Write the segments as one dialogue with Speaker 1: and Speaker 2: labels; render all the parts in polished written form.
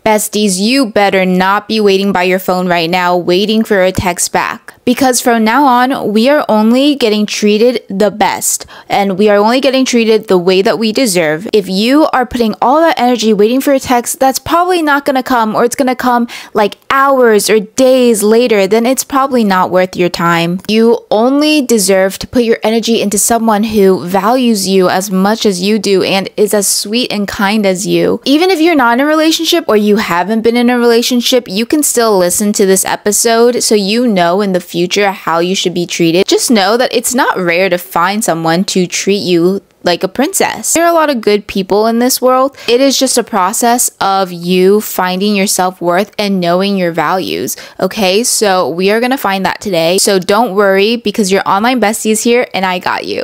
Speaker 1: Besties, you better not be waiting by your phone right now, waiting for a text back. Because from now on, we are only getting treated the best, and we are only getting treated the way that we deserve. If you are putting all that energy waiting for a text that's probably not gonna come, or it's gonna come like hours or days later, then it's probably not worth your time. You only deserve to put your energy into someone who values you as much as you do and is as sweet and kind as you. Even if you're not in a relationship or you haven't been in a relationship, you can still listen to this episode so you know in the future how you should be treated. Just know that it's not rare to find someone to treat you like a princess. There are a lot of good people in this world. It is just a process of you finding your self-worth and knowing your values. Okay, so we are gonna find that today. So don't worry, because your online bestie is here and I got you.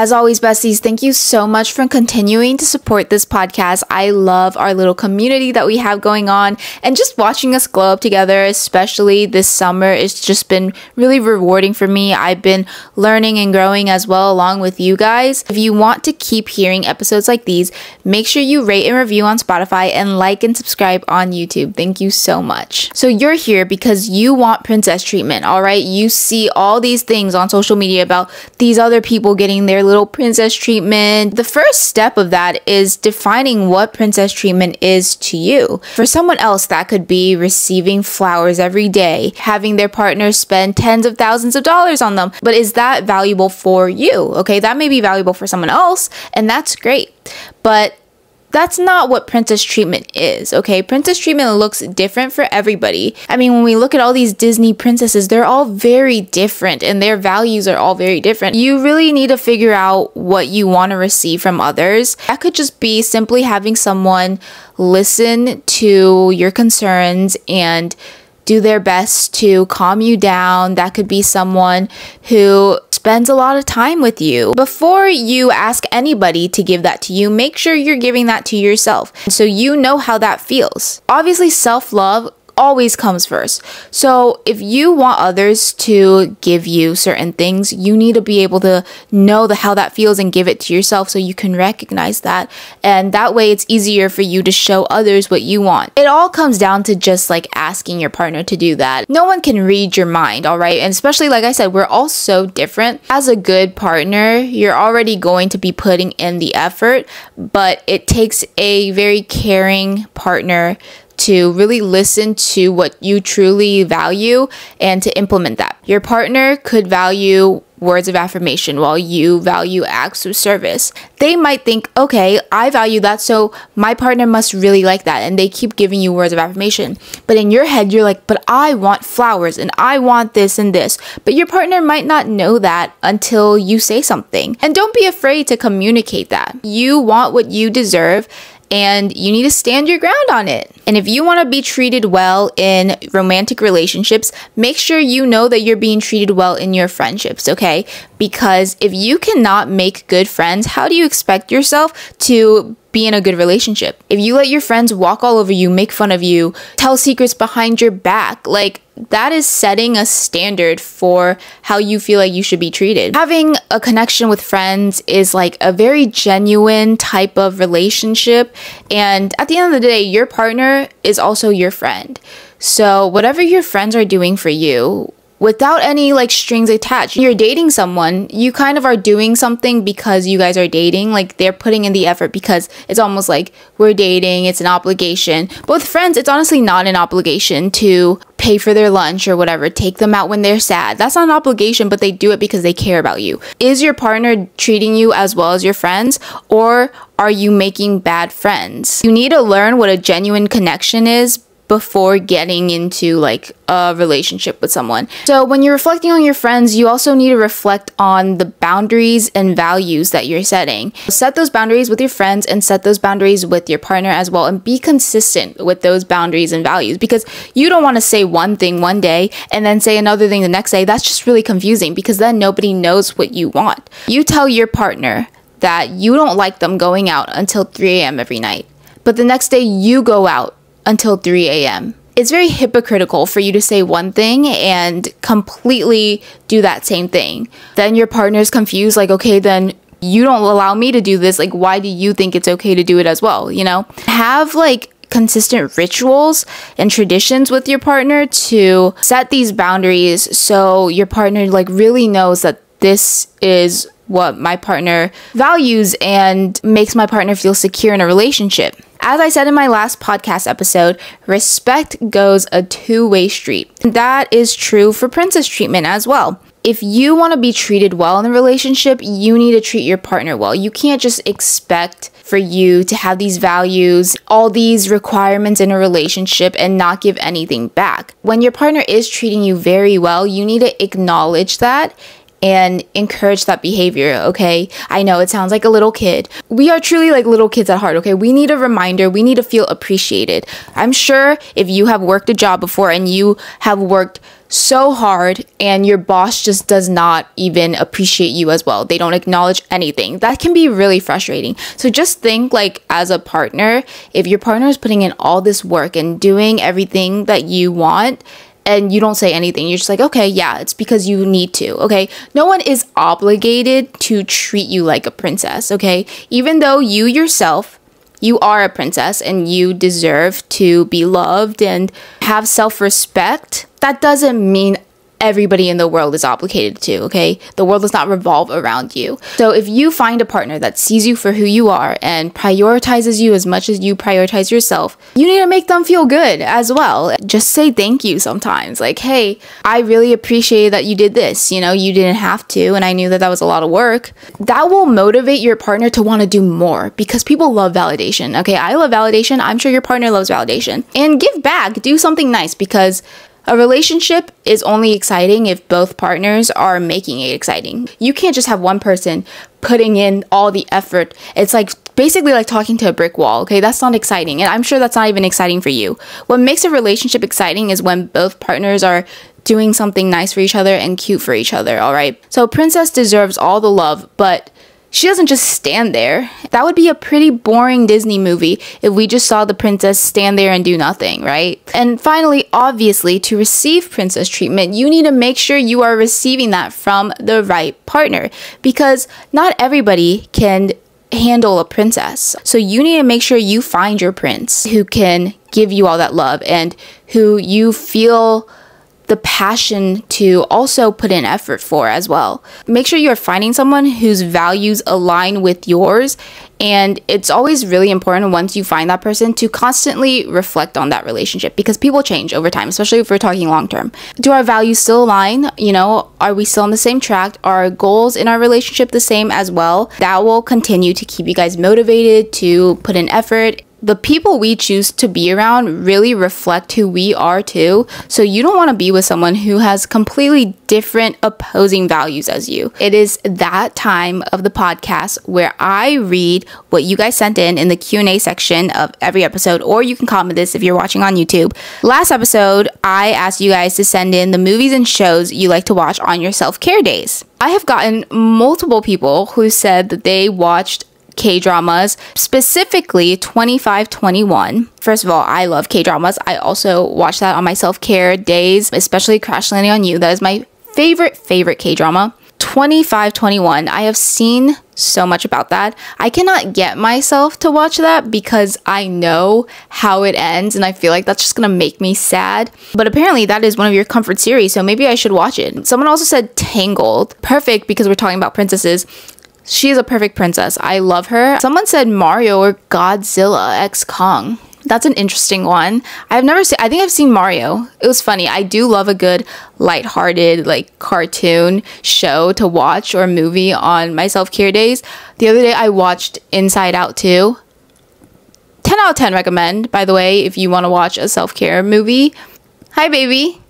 Speaker 1: As always, besties, thank you so much for continuing to support this podcast. I love our little community that we have going on, and just watching us glow up together, especially this summer, it's just been really rewarding for me. I've been learning and growing as well along with you guys. If you want to keep hearing episodes like these, make sure you rate and review on Spotify and like and subscribe on YouTube. Thank you so much. So you're here because you want princess treatment, all right? You see all these things on social media about these other people getting their little princess treatment. The first step of that is defining what princess treatment is to you. For someone else, that could be receiving flowers every day, having their partner spend tens of thousands of dollars on them. But is that valuable for you? Okay, that may be valuable for someone else, and that's great. But that's not what princess treatment is, okay? Princess treatment looks different for everybody. I mean, when we look at all these Disney princesses, they're all very different and their values are all very different. You really need to figure out what you want to receive from others. That could just be simply having someone listen to your concerns and do their best to calm you down. That could be someone who spends a lot of time with you. Before you ask anybody to give that to you, make sure you're giving that to yourself so you know how that feels. Obviously, self-love always comes first. So if you want others to give you certain things, you need to be able to know how that feels and give it to yourself so you can recognize that. And that way it's easier for you to show others what you want. It all comes down to just like asking your partner to do that. No one can read your mind, all right? And especially, like I said, we're all so different. As a good partner, you're already going to be putting in the effort, but it takes a very caring partner to really listen to what you truly value and to implement that. Your partner could value words of affirmation while you value acts of service. They might think, okay, I value that, so my partner must really like that, and they keep giving you words of affirmation. But in your head, you're like, but I want flowers and I want this and this. But your partner might not know that until you say something. And don't be afraid to communicate that. You want what you deserve, and you need to stand your ground on it. And if you want to be treated well in romantic relationships, make sure you know that you're being treated well in your friendships, okay? Because if you cannot make good friends, how do you expect yourself to be in a good relationship? If you let your friends walk all over you, make fun of you, tell secrets behind your back, like, that is setting a standard for how you feel like you should be treated. Having a connection with friends is like a very genuine type of relationship. And at the end of the day, your partner is also your friend. So whatever your friends are doing for you, without any like strings attached, you're dating someone, you kind of are doing something because you guys are dating. Like, they're putting in the effort because it's almost like we're dating, it's an obligation. But with friends, it's honestly not an obligation to pay for their lunch or whatever, take them out when they're sad. That's not an obligation, but they do it because they care about you. Is your partner treating you as well as your friends, or are you making bad friends? You need to learn what a genuine connection is before getting into like a relationship with someone. So when you're reflecting on your friends, you also need to reflect on the boundaries and values that you're setting. Set those boundaries with your friends and set those boundaries with your partner as well, and be consistent with those boundaries and values, because you don't want to say one thing one day and then say another thing the next day. That's just really confusing, because then nobody knows what you want. You tell your partner that you don't like them going out until 3 a.m. every night, but the next day you go out until 3 a.m. it's very hypocritical for you to say one thing and completely do that same thing. Then your partner's confused, like, okay, then you don't allow me to do this. Like, why do you think it's okay to do it as well? You know, have like consistent rituals and traditions with your partner to set these boundaries, so your partner like really knows that this is what my partner values and makes my partner feel secure in a relationship. As I said in my last podcast episode, respect goes a two-way street. That is true for princess treatment as well. If you want to be treated well in a relationship, you need to treat your partner well. You can't just expect for you to have these values, all these requirements in a relationship and not give anything back. When your partner is treating you very well, you need to acknowledge that and encourage that behavior, okay? I know it sounds like a little kid. We are truly like little kids at heart, okay? We need a reminder. We need to feel appreciated. I'm sure if you have worked a job before and you have worked so hard and your boss just does not even appreciate you as well, they don't acknowledge anything, that can be really frustrating. So just think, like, as a partner, if your partner is putting in all this work and doing everything that you want, and you don't say anything, you're just like, okay, yeah, it's because you need to, okay? No one is obligated to treat you like a princess, okay? Even though you yourself, you are a princess and you deserve to be loved and have self-respect, that doesn't mean everybody in the world is obligated to, okay? The world does not revolve around you. So if you find a partner that sees you for who you are and prioritizes you as much as you prioritize yourself, you need to make them feel good as well. Just say thank you sometimes. Like, hey, I really appreciate that you did this. You know, you didn't have to, and I knew that that was a lot of work. That will motivate your partner to want to do more, because people love validation, okay? I love validation. I'm sure your partner loves validation. And give back. Do something nice, because a relationship is only exciting if both partners are making it exciting. You can't just have one person putting in all the effort. It's like basically like talking to a brick wall, okay? That's not exciting, and I'm sure that's not even exciting for you. What makes a relationship exciting is when both partners are doing something nice for each other and cute for each other, all right? So Princess deserves all the love, but she doesn't just stand there. That would be a pretty boring Disney movie if we just saw the princess stand there and do nothing, right? And finally, obviously, to receive princess treatment, you need to make sure you are receiving that from the right partner, because not everybody can handle a princess. So you need to make sure you find your prince who can give you all that love and who you feel the passion to also put in effort for as well. Make sure you're finding someone whose values align with yours, and it's always really important once you find that person to constantly reflect on that relationship, because people change over time, especially if we're talking long term. Do our values still align? You know, are we still on the same track? Are our goals in our relationship the same as well? That will continue to keep you guys motivated to put in effort. The people we choose to be around really reflect who we are too. So you don't want to be with someone who has completely different opposing values as you. It is that time of the podcast where I read what you guys sent in the Q&A section of every episode, or you can comment this if you're watching on YouTube. Last episode, I asked you guys to send in the movies and shows you like to watch on your self-care days. I have gotten multiple people who said that they watched K-dramas, specifically 2521. First of all, I love K-dramas. I also watch that on my self-care days, especially Crash Landing on You. That is my favorite K-drama. 2521. I have seen so much about that. I cannot get myself to watch that because I know how it ends, and I feel like that's just gonna make me sad. But apparently that is one of your comfort series, so maybe I should watch it. Someone also said Tangled. Perfect, because we're talking about princesses. She is a perfect princess. I love her. Someone said Mario or Godzilla x Kong. That's an interesting one. I've never seen, I think I've seen Mario. It was funny. I do love a good lighthearted like cartoon show to watch or movie on my self-care days. The other day I watched Inside Out 2. 10 out of 10 recommend, by the way, if you want to watch a self-care movie. Hi, baby.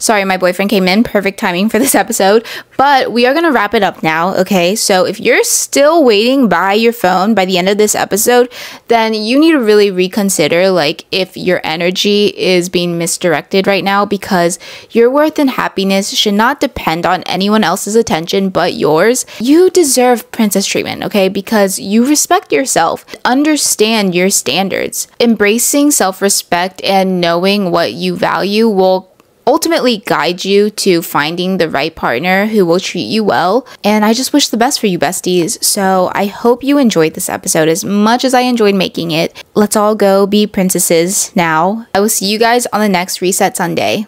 Speaker 1: Sorry, my boyfriend came in. Perfect timing for this episode. But we are going to wrap it up now, okay? So if you're still waiting by your phone by the end of this episode, then you need to really reconsider like if your energy is being misdirected right now, because your worth and happiness should not depend on anyone else's attention but yours. You deserve princess treatment, okay? Because you respect yourself. Understand your standards. Embracing self-respect and knowing what you value will ultimately guide you to finding the right partner who will treat you well. And I just wish the best for you, besties. So I hope you enjoyed this episode as much as I enjoyed making it. Let's all go be princesses now. I will see you guys on the next Reset Sunday.